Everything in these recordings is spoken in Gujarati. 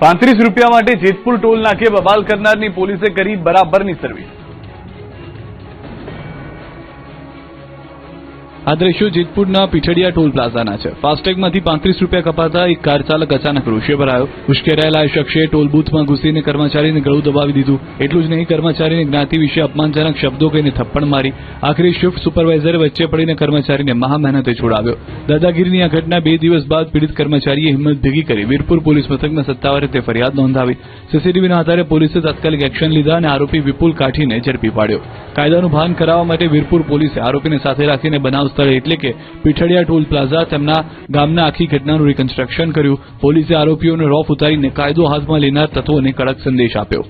₹35 માટે જેતપુર ટોલ નાકે બબાલ કરનારની પોલીસે કરી બરાબરની સર્વિસ। આ દ્રશ્યો જેતપુરના પીઠડિયા ટોલ પ્લાઝાના છે। ફાસ્ટેગમાંથી ₹35 કપાતા એક કાર ચાલક અચાનક રોષે ભરાયો। ઉશ્કેરાયેલા શખ્સે ટોલ બૂથમાં ઘૂસીને કર્મચારીને ગળું દબાવી દીધું। એટલું જ નહીં, કર્મચારીને જ્ઞાતિ વિશે અપમાનજનક શબ્દો કહીને થપ્પડ મારી। આખરે શિફ્ટ સુપરવાઇઝરે વચ્ચે પડીને કર્મચારીને મહા મહેનતે છોડાવ્યો। દાદાગીરીની આ ઘટના 2 દિવસ બાદ પીડિત કર્મચારીએ હિંમત ભેગી કરી વીરપુર પોલીસ મથકમાં સત્તાવાર રીતે ફરિયાદ નોંધાવી। સીસીટીવીના આધારે પોલીસે તાત્કાલિક એક્શન લીધા અને આરોપી વિપુલ કાઠીને ઝડપી પાડ્યો। કાયદાનું ભાન કરાવવા માટે વીરપુર પોલીસે આરોપીને સાથે રાખીને બનાવ સ્થળે એટલે કે પીઠડિયા ટોલ પ્લાઝા તેમના ગામના આખી ઘટનાનું રિકન્સ્ટ્રક્શન કર્યું। પોલીસે આરોપીઓને રોફ ઉતારીને કાયદો હાથમાં લેનાર તત્વોને કડક સંદેશ આપ્યો।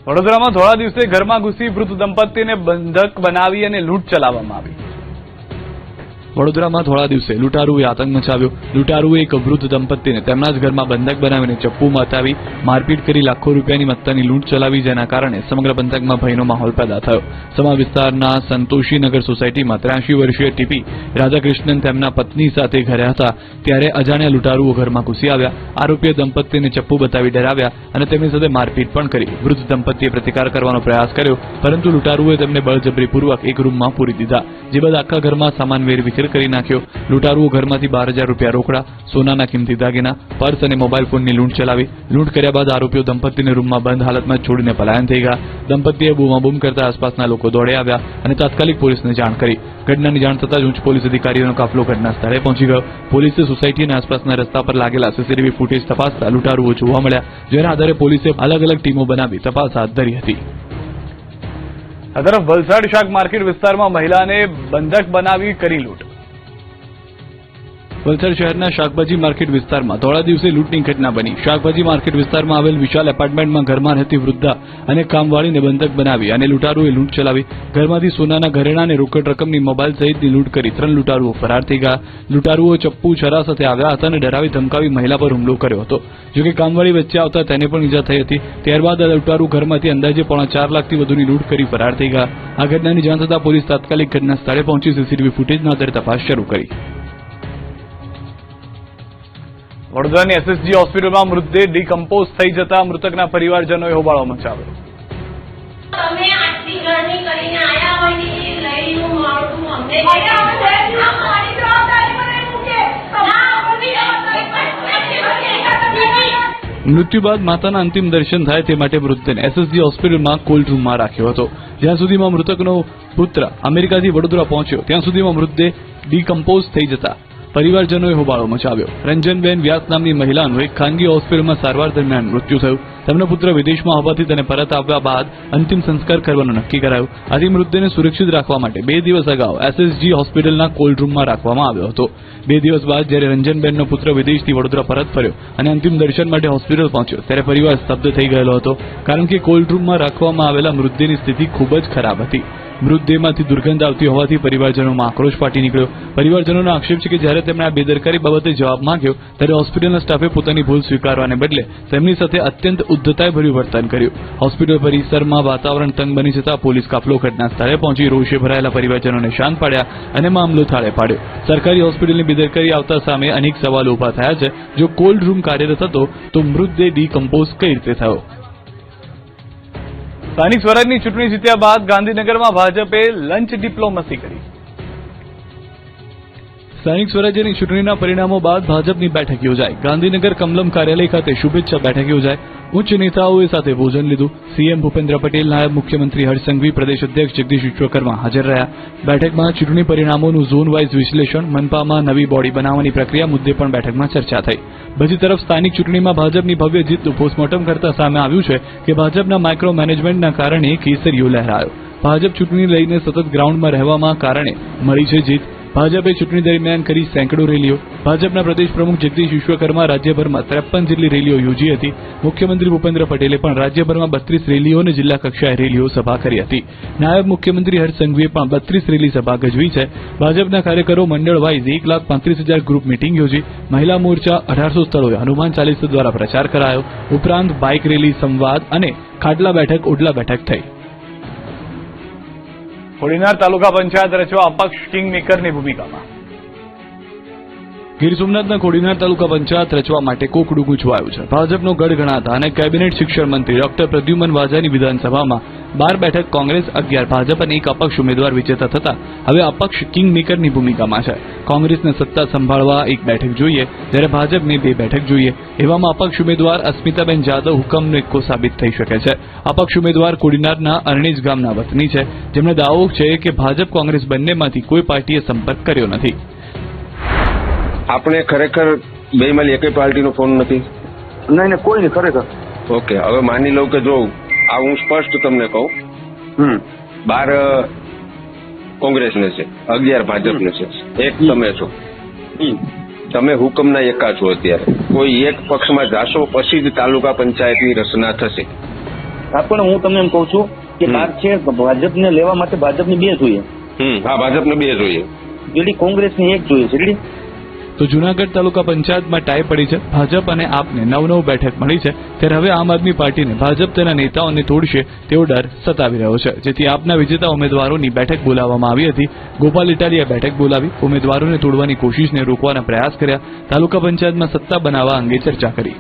વડોદરામાં થોડા દિવસે ઘરમાં ઘૂસી વૃદ્ધ દંપતીને બંધક બનાવી અને લૂંટ ચલાવવામાં આવી। વડોદરામાં થોડા દિવસે લૂંટારુએ આતંક મચાવ્યો। લૂંટારુએ એક વૃદ્ધ દંપતીને તેમના જ ઘરમાં બંધક બનાવીને ચપ્પુ મતાવી મારપીટ કરી લાખો રૂપિયાની મત્તાની લૂંટ ચલાવી, જેના કારણે સમગ્ર પંથકમાં ભયનો માહોલ પેદા થયો। સમા વિસ્તારના સંતોષીનગર સોસાયટીમાં 83 વર્ષીય ટીપી રાધાકૃષ્ણન તેમના પત્ની સાથે ઘરે હતા ત્યારે અજાણ્યા લૂંટારુઓ ઘરમાં ઘૂસી આવ્યા। આરોપીએ દંપતીને ચપ્પુ બતાવી ડરાવ્યા અને તેમની સાથે મારપીટ પણ કરી। વૃદ્ધ દંપતીએ પ્રતિકાર કરવાનો પ્રયાસ કર્યો, પરંતુ લૂંટારુએ તેમને બળજબરીપૂર્વક એક રૂમમાં પૂરી દીધા, જે બાદ આખા ઘરમાં સામાન વેરવિખેર કરી નાખ્યો। લૂંટારુઓ ઘરમાંથી 12,000 રૂપિયા રોકડા, સોનાના કિંમતી દાગીના, પર્સ અને મોબાઈલ ફોનની લૂંટ ચલાવી। લૂંટ કર્યા બાદ આરોપીઓ દંપતીને રૂમમાં બંધ હાલતમાં છોડીને પલાયન થઈ ગયા। દંપતીએ બૂમાબૂમ કરતા આસપાસના લોકો દોડી આવ્યા અને તાત્કાલિક પોલીસને જાણ કરી। ઘટનાની જાણ થતાં જ ઉચ્ચ પોલીસ અધિકારીઓનો કાફલો ઘટના સ્થળે પહોંચી ગયો। પોલીસે સોસાયટી અને આસપાસના રસ્તા પર લાગેલા સીસીટીવી ફૂટેજ તપાસતા લૂંટારુઓ જોવા મળ્યા, જેના આધારે પોલીસે અલગ અલગ ટીમો બનાવી તપાસ હાથ ધરી હતી। આ તરફ વલસાડ શાક માર્કેટ વિસ્તારમાં મહિલાને બંધક બનાવી કરી લૂંટ। વલસાડ શહેરના શાકભાજી માર્કેટ વિસ્તારમાં થોડા દિવસે લૂંટની ઘટના બની। શાકભાજી માર્કેટ વિસ્તારમાં આવેલ વિશાલ એપાર્ટમેન્ટમાં ઘરમાં રહેતી વૃદ્ધા અને કામવાળીને બંધક બનાવી અને લૂંટારુઓએ લૂંટ ચલાવી। ઘરમાંથી સોનાના ઘરેણાં અને રોકડ રકમની મોબાઈલ સહિતની લૂંટ કરી 3 લૂંટારુઓ ફરાર થઈ ગયા। લૂંટારુઓ ચપ્પુ છરા સાથે આવ્યા હતા અને ડરાવી ધમકાવી મહિલા પર હુમલો કર્યો હતો। જોકે કામવાળી વચ્ચે આવતા તેને પણ ઈજા થઈ હતી। ત્યારબાદ આ લૂંટારુ ઘરમાંથી અંદાજે 4.5 લાખથી વધુની લૂંટ કરી ફરાર થઈ ગયા। આ ઘટનાની જાણ થતાં પોલીસ તાત્કાલિક ઘટના સ્થળે પહોંચી સીસીટીવી ફૂટેજના આધારે તપાસ શરૂ કરી। વડોદરાની એસએસજી હોસ્પિટલમાં મૃતદેહ ડિકમ્પોઝ થઈ જતા મૃતકના પરિવારજનોએ હોબાળો મચાવ્યો। મૃત્યુ બાદ માતાના અંતિમ દર્શન થાય તે માટે મૃતદેહને એસએસજી હોસ્પિટલમાં કોલ્ડ રૂમમાં રાખ્યો હતો। જ્યાં સુધીમાં મૃતકનો પુત્ર અમેરિકાથી વડોદરા પહોંચ્યો ત્યાં સુધીમાં મૃતદેહ ડિકમ્પોઝ થઈ જતા પરિવારજનોએ હોબાળો મચાવ્યો। રંજનબેન વ્યાસ નામની મહિલાનું એક ખાનગી હોસ્પિટલમાં સારવાર દરમિયાન મૃત્યુ થયું। તેમનો પુત્ર વિદેશમાં હોવાથી તેને પરત આવ્યા બાદ અંતિમ સંસ્કાર કરવાનું નક્કી કરાયું। આથી મૃતદેહને સુરક્ષિત રાખવા માટે 2 દિવસ અગાઉ એસએસજી હોસ્પિટલના કોલ્ડ રૂમમાં રાખવામાં આવ્યો હતો। 2 દિવસ બાદ જ્યારે રંજનબેનનો પુત્ર વિદેશથી વડોદરા પરત ફર્યો અને અંતિમ દર્શન માટે હોસ્પિટલ પહોંચ્યો ત્યારે પરિવાર સ્તબ્ધ થઈ ગયેલો હતો, કારણ કે કોલ્ડ રૂમમાં રાખવામાં આવેલા મૃતદેહની સ્થિતિ ખૂબ જ ખરાબ હતી। મૃતદેહમાંથી દુર્ગંધ આવતી હોવાથી પરિવારજનોમાં આક્રોશ ફાટી નીકળ્યો। પરિવારજનોનો આક્ષેપ છે કે જ્યારે તેમણે આ બેદરકારી બાબતે જવાબ માંગ્યો ત્યારે હોસ્પિટલના સ્ટાફે પોતાની ભૂલ સ્વીકારવાને બદલે તેમની સાથે અત્યંત ઉદ્ધતાઈભર્યું વર્તન કર્યું। હોસ્પિટલ પરિસરમાં વાતાવરણ તંગ બની જતા પોલીસ કાફલો ઘટના સ્થળે પહોંચી રોષે ભરાયેલા પરિવારજનોને શાંત પાડ્યા અને મામલો થાળે પાડ્યો। સરકારી હોસ્પિટલની બેદરકારી આવતા સામે અનેક સવાલો ઉભા થયા છે। જો કોલ્ડ રૂમ કાર્યરત હતો તો મૃતદેહ ડિકમ્પોઝ કઈ રીતે થયો? સ્થાનિક સ્વરાજની ચૂંટણી જીત્યા બાદ ગાંધીનગરમાં ભાજપે લંચ ડિપ્લોમસી કરી। સ્થાનિક સ્વરાજ્યની ચૂંટણીના પરિણામો બાદ ભાજપની બેઠક યોજાઈ। ગાંધીનગર કમલમ કાર્યાલય ખાતે શુભેચ્છા બેઠક યોજાઈ। ઉચ્ચ નેતાઓએ સાથે ભોજન લીધું। સીએમ ભૂપેન્દ્ર પટેલ, નાયબ મુખ્યમંત્રી હર્ષ સંઘવી, પ્રદેશ અધ્યક્ષ જગદીશ વિશ્વકર્મા હાજર રહ્યા। બેઠકમાં ચૂંટણી પરિણામોનું ઝોન વાઇઝ વિશ્લેષણ, મનપામાં નવી બોડી બનાવવાની પ્રક્રિયા મુદ્દે પણ બેઠકમાં ચર્ચા થઈ। બીજી તરફ સ્થાનિક ચૂંટણીમાં ભાજપની ભવ્ય જીતનું પોસ્ટમોર્ટમ કરતા સામે આવ્યું છે કે ભાજપના માઇક્રો મેનેજમેન્ટના કારણે કેસરીયો લહેરાયો। ભાજપ ચૂંટણી લઈને સતત ગ્રાઉન્ડમાં રહેવામાં કારણે મળી છે જીત। ભાજપે ચૂંટણી દરમિયાન કરી સેંકડો રેલીઓ। ભાજપના પ્રદેશ પ્રમુખ જગદીશ વિશ્વકર્મા રાજ્યભરમાં 53 જેટલી રેલીઓ યોજી હતી। મુખ્યમંત્રી ભૂપેન્દ્ર પટેલે પણ રાજ્યભરમાં 32 રેલીઓ અને જિલ્લા કક્ષાએ રેલીઓ સભા કરી હતી। નાયબ મુખ્યમંત્રી હર્ષ સંઘવીએ પણ 32 રેલી સભા ગજવી છે। ભાજપના કાર્યકરો મંડળ વાઇઝ 1,35,000 ગ્રુપ મીટિંગ યોજી। મહિલા મોરચા 1800 સ્થળોએ હનુમાન ચાલીસા દ્વારા પ્રચાર કરાયો। ઉપરાંત બાઇક રેલી, સંવાદ અને ખાટલા બેઠક, ઓડલા બેઠક થઈ। કોડીનાર તાલુકા પંચાયત રચવા અપક્ષ કિંગમેકરની ભૂમિકામાં। ગીર સોમનાથના કોડીનાર તાલુકા પંચાયત રચવા માટે કોકડું ગૂંચવાયું છે. ભાજપનો ગઢ ગણાતા અને કેબિનેટ શિક્ષણ મંત્રી ડોક્ટર પ્રદ્યુમન વાજાની વિધાનસભામાં 12 બેઠક કોંગ્રેસ, 11 ભાજપ અને 1 અપક્ષ ઉમેદવાર વિજેતા થતા હવે અપક્ષ કિંગ મેકરની ભૂમિકામાં છે. કોંગ્રેસને સત્તા સંભાળવા 1 બેઠક જોઈએ, જ્યારે ભાજપને 2 બેઠક જોઈએ. એવામાં અપક્ષ ઉમેદવાર અસ્મિતાબેન જાદવ હુકમનો એક્કો સાબિત થઈ શકે છે. અપક્ષ ઉમેદવાર કોડીનારના અરણીજ ગામના વતની છે, જેમણે દાવો છે કે ભાજપ કોંગ્રેસ બંનેમાંથી કોઈ પાર્ટીએ સંપર્ક કર્યો નથી. આપણે ખરેખર બેમાંથી એકેય પાર્ટીનો ફોન નથી? નહીં કોઈ નહીં ખરેખર. ઓકે, હવે માની લઉં કે જો આ હું સ્પષ્ટ તમને કહું, 12 કોંગ્રેસને છે, 11 ભાજપને છે, 1 તમે છો. તમે હુકમના એકા છો. અત્યારે કોઈ એક પક્ષમાં જાશો પછી જ તાલુકા પંચાયતની રચના થશે. હા, પણ હું તમને એમ કહું છું કે 12 છે, ભાજપને લેવા માટે ભાજપની 2 જોઈએ. હા, ભાજપને 2 જોઈએ, જેડી કોંગ્રેસની 1 જોઈએ છે. તો જૂનાગઢ તાલુકા પંચાયતમાં ટાઈ પડી છે. ભાજપ અને આપને 9 બેઠક મળી છે, ત્યારે હવે આમ આદમી પાર્ટીને ભાજપ તેના નેતાઓને તોડશે તેવો ડર સતાવી રહ્યો છે, જેથી આપના વિજેતા ઉમેદવારોની બેઠક બોલાવવામાં આવી હતી. ગોપાલ ઇટાલિયા બેઠક બોલાવી ઉમેદવારોને તોડવાની કોશિશને રોકવાના પ્રયાસ કર્યા. તાલુકા પંચાયતમાં સત્તા બનાવવા અંગે ચર્ચા કરી.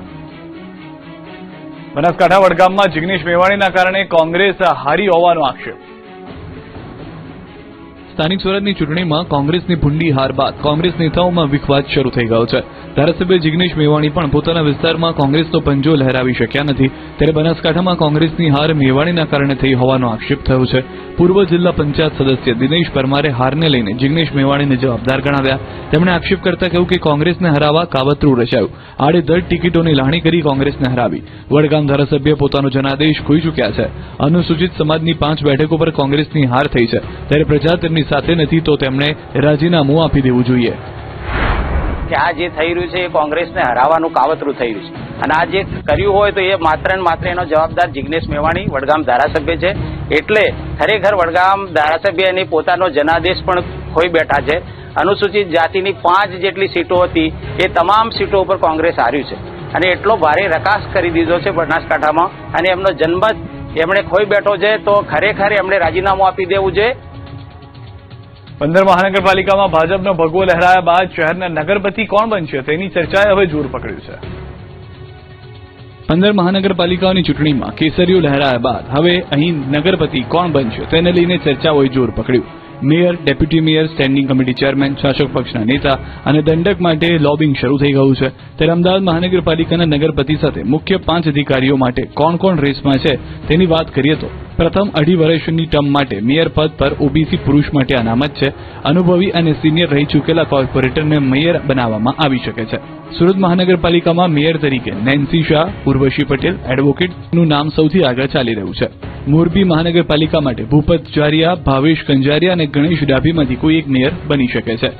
બનાસકાંઠા વડગામમાં જિગ્નેશ મેવાણીના કારણે કોંગ્રેસ હારી હોવાનો આક્ષેપ. સ્થાનિક સ્વરાજની ચૂંટણીમાં કોંગ્રેસની ભૂંડી હાર બાદ કોંગ્રેસ નેતાઓમાં વિખવાદ શરૂ થઈ ગયો છે. ધારાસભ્ય જિગ્નેશ મેવાણી પણ પોતાના વિસ્તારમાં કોંગ્રેસનો પંજો લહેરાવી શક્યા નથી, ત્યારે બનાસકાંઠામાં કોંગ્રેસની હાર મેવાણીના કારણે થઈ હોવાનો આક્ષેપ થયો છે. પૂર્વ જિલ્લા પંચાયત સદસ્ય દિનેશ પરમારે હારને લઈને જિગ્નેશ મેવાણીને જવાબદાર ગણાવ્યા. તેમણે આક્ષેપ કરતા કહ્યું કે કોંગ્રેસને હરાવવા કાવતરું રચાયું, આડેધડ ટિકિટોની લાણી કરી કોંગ્રેસને હરાવી. વડગામ ધારાસભ્ય પોતાનો જનાદેશ ખોઈ ચૂક્યા છે. અનુસૂચિત સમાજની 5 બેઠકો પર કોંગ્રેસની હાર થઈ છે, ત્યારે પ્રજા તેમની સાથે નથી તો તેમણે રાજીનામું આપી દેવું જોઈએ. કે આ જે થઈ રહ્યું છે એ કોંગ્રેસને હરાવવાનું કાવતરું થઈ રહ્યું છે, અને આ જે કર્યું હોય તો એ માત્ર ને માત્ર એનો જવાબદાર જિગ્નેશ મેવાણી વડગામ ધારાસભ્ય છે. એટલે ખરેખર વડગામ ધારાસભ્ય એની પોતાનો જનાદેશ પણ ખોઈ બેઠા છે. અનુસૂચિત જાતિની 5 જેટલી સીટો હતી એ તમામ સીટો ઉપર કોંગ્રેસ હાર્યું છે, અને એટલો ભારે રકાસ કરી દીધો છે બનાસકાંઠામાં, અને એમનો જન્મ એમણે ખોઈ બેઠો છે. તો ખરેખર એમણે રાજીનામું આપી દેવું છે. 15 મહાનગરપાલિકામાં ભાજપનો ભગવો લહેરાયા બાદ શહેરના નગરપતિ કોણ બનશે તેની ચર્ચાએ હવે જોર પકડ્યું છે. 15 મહાનગરપાલિકાઓની ચૂંટણીમાં કેસરીઓ લહેરાયા બાદ હવે અહીં નગરપતિ કોણ બનશે તેને લઈને ચર્ચાઓએ જોર પકડ્યું. Mayor, deputy mayor, standing committee chairman, શાસક પક્ષના નેતા અને દંડક માટે લોબિંગ શરૂ થઈ ગયું છે. ત્યારે અમદાવાદ મહાનગરપાલિકાના નગરપતિ સાથે મુખ્ય 5 અધિકારીઓ માટે કોણ કોણ રેસમાં છે તેની વાત કરીએ તો પ્રથમ 2.5 વર્ષની ટર્મ માટે મેયર પદ પર ઓબીસી પુરુષ માટે અનામત છે. અનુભવી અને સિનિયર રહી ચૂકેલા કોર્પોરેટરને મેયર બનાવવામાં આવી શકે છે. સુરત મહાનગરપાલિકામાં મેયર તરીકે નેન્સી શાહ, ઉર્વશી પટેલ, એડવોકેટનું નામ સૌથી આગળ ચાલી રહ્યું છે. મોરબી મહાનગરપાલિકા માટે ભૂપત જારિયા, ભાવેશ કંજારિયા અને ગણેશ ડાભીમાંથી કોઈ એક મેયર બની શકે છે.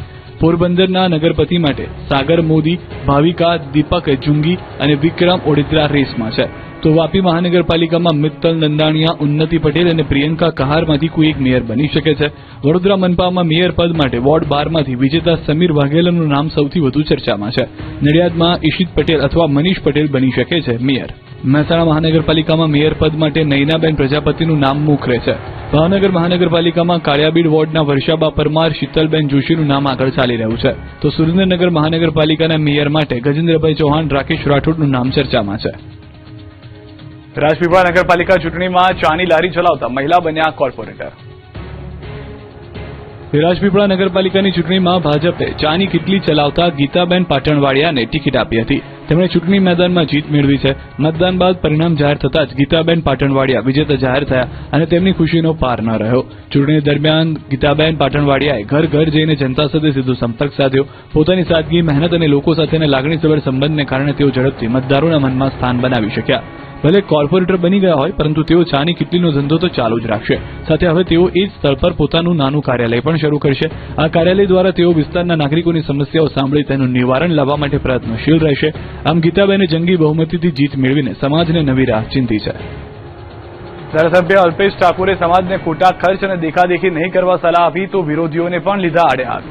પોરબંદરના નગરપતિ માટે સાગર મોદી, ભાવિકા, દીપક જુંગી અને વિક્રમ ઓડિત્રા રેસમાં છે. તો વાપી મહાનગરપાલિકામાં મિત્તલ નંદાણીયા, ઉન્નતિ પટેલ અને પ્રિયંકા કહારમાંથી કોઈ એક મેયર બની શકે છે. વડોદરા મનપામાં મેયર પદ માટે વોર્ડ 12માંથી વિજેતા સમીર વાઘેલાનું નામ સૌથી વધુ ચર્ચામાં છે. નડિયાદમાં ઈશિત પટેલ અથવા મનીષ પટેલ બની શકે છે મેયર. મહેસાણા મહાનગરપાલિકામાં મેયર પદ માટે નૈનાબેન પ્રજાપતિનું નામ મોખરે છે. ભાવનગર મહાનગરપાલિકામાં કાળિયાબીડ વોર્ડના વર્ષાબા પરમાર, શીતલબેન જોશીનું નામ આગળ ચાલી રહ્યું છે. તો સુરેન્દ્રનગર મહાનગરપાલિકાના મેયર માટે ગજેન્દ્રભાઈ ચૌહાણ, રાકેશ રાઠોડનું નામ ચર્ચામાં છે. રાજપીપળા નગરપાલિકા ચૂંટણીમાં ચાની લારી ચલાવતા મહિલા બન્યા કોર્પોરેટર. રાજપીપળા નગરપાલિકાની ચૂંટણીમાં ભાજપે ચાની કિટલી ચલાવતા ગીતાબેન પાટણવાડિયાને ટિકિટ આપી હતી. તેમણે ચૂંટણી મેદાનમાં જીત મેળવી છે. મતદાન બાદ પરિણામ જાહેર થતાં જ ગીતાબેન પાટણવાડિયા વિજેતા જાહેર થયા અને તેમની ખુશીનો પાર ન રહ્યો. ચૂંટણી દરમિયાન ગીતાબેન પાટણવાડિયાએ ઘર ઘર જઈને જનતા સાથે સીધો સંપર્ક સાધ્યો. પોતાની સાદગી, મહેનત અને લોકો સાથેના લાગણીસભર સંબંધને કારણે તેઓ ઝડપથી મતદારોના મનમાં સ્થાન બનાવી શક્યા. ભલે કોર્પોરેટર બની ગયા હોય, પરંતુ તેઓ ચાની કિટલીનો ધંધો તો ચાલુ જ રાખશે. સાથે હવે તેઓ એ જ સ્થળ પર પોતાનું નાનું કાર્યાલય પણ શરૂ કરશે. આ કાર્યાલય દ્વારા તેઓ વિસ્તારના નાગરિકોની સમસ્યાઓ સાંભળી તેનું નિવારણ લાવવા માટે પ્રયત્નશીલ રહેશે. આમ ગીતાબેને જંગી બહુમતીથી જીત મેળવીને સમાજને નવી રાહ ચીંધી છે. ધારાસભ્ય અલ્પેશ ઠાકોરે સમાજને ખોટા ખર્ચ અને દેખાદેખી નહીં કરવા સલાહ આપી તો વિરોધીઓને પણ લીધા આડે હાથ.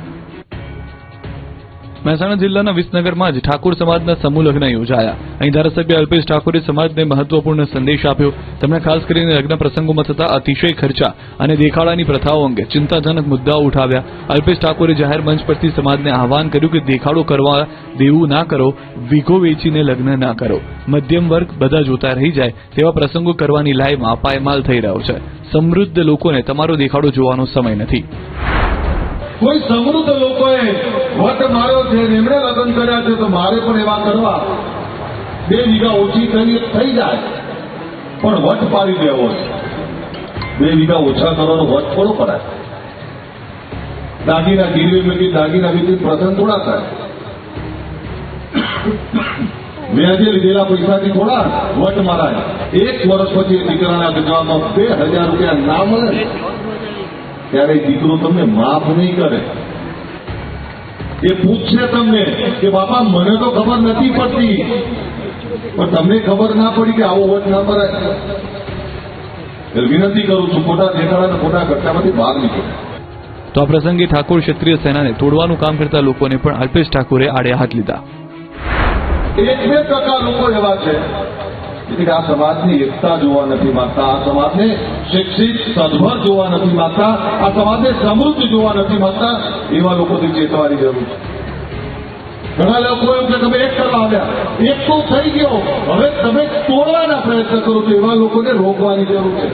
મહેસાણા જિલ્લાના વિસનગરમાં જ ઠાકોર સમાજના સમૂહ લગ્ન યોજાયા. અહીં ધારાસભ્ય અલ્પેશ ઠાકોરે સમાજને મહત્વપૂર્ણ સંદેશ આપ્યો. તેમણે ખાસ કરીને લગ્ન પ્રસંગોમાં થતા અતિશય ખર્ચા અને દેખાડાની પ્રથાઓ અંગે ચિંતાજનક મુદ્દાઓ ઉઠાવ્યા. અલ્પેશ ઠાકોરે જાહેર મંચ પરથી સમાજને આહવાન કર્યું કે દેખાડો કરવા દેવું ના કરો, વીઘો વેચીને લગ્ન ના કરો. મધ્યમ વર્ગ બધા જોતા રહી જાય તેવા પ્રસંગો કરવાની લાઈમાં પાયમાલ થઈ રહ્યો છે. સમૃદ્ધ લોકોને તમારો દેખાડો જોવાનો સમય નથી. કોઈ સમૃદ્ધ લોકોએ વટ માર્યો છે, એમણે લગ્ન કર્યા છે, તો મારે પણ એવા કરવા. 2 વીઘા ઓછી થઈ જાય પણ વટ પાડી દેવો છે. 2 વીઘા ઓછા કરવાનો વટ થોડો કરાય. દાગીના ગીરવે મૂકી દાગીના વેચી પ્રસંગ થોડા થાય. વ્યાજે લીધેલા પૈસાથી થોડા વટ મારાય. 1 વર્ષ પછી દીકરાના ગજવામાં 2000 રૂપિયા ના મળે ત્યારે દીકરો તમને માફ નહીં કરે. એ પૂછશે તમને કે બાપા મને તો ખબર નથી પડતી, પણ તમને ખબર ના પડી કે આવો વટ ના મરાય. વિનંતી કરું છું, ખોટા દેખાડા ખોટા ઘટનામાંથી બહાર નીકળો. તો આ પ્રસંગે ઠાકોર ક્ષત્રિય સેનાને તોડવાનું કામ કરતા લોકોને પણ અલ્પેશ ઠાકોરે આડે હાથ લીધા. 1-2% લોકો એવા છે કે આ સમાજની એકતા જોવા નથી માંગતા, આ સમાજને શિક્ષિત સદભર જોવા નથી માંગતા, આ સમાજને સમૃદ્ધ જોવા નથી માંગતા. એવા લોકોથી ચેતવાની જરૂર છે. ઘણા લોકો એમ કે તમે એક કરવા આવ્યા, એક તો થઈ ગયો, હવે તમે તોડવાના પ્રયત્ન કરો છો. એવા લોકોને રોકવાની જરૂર છે.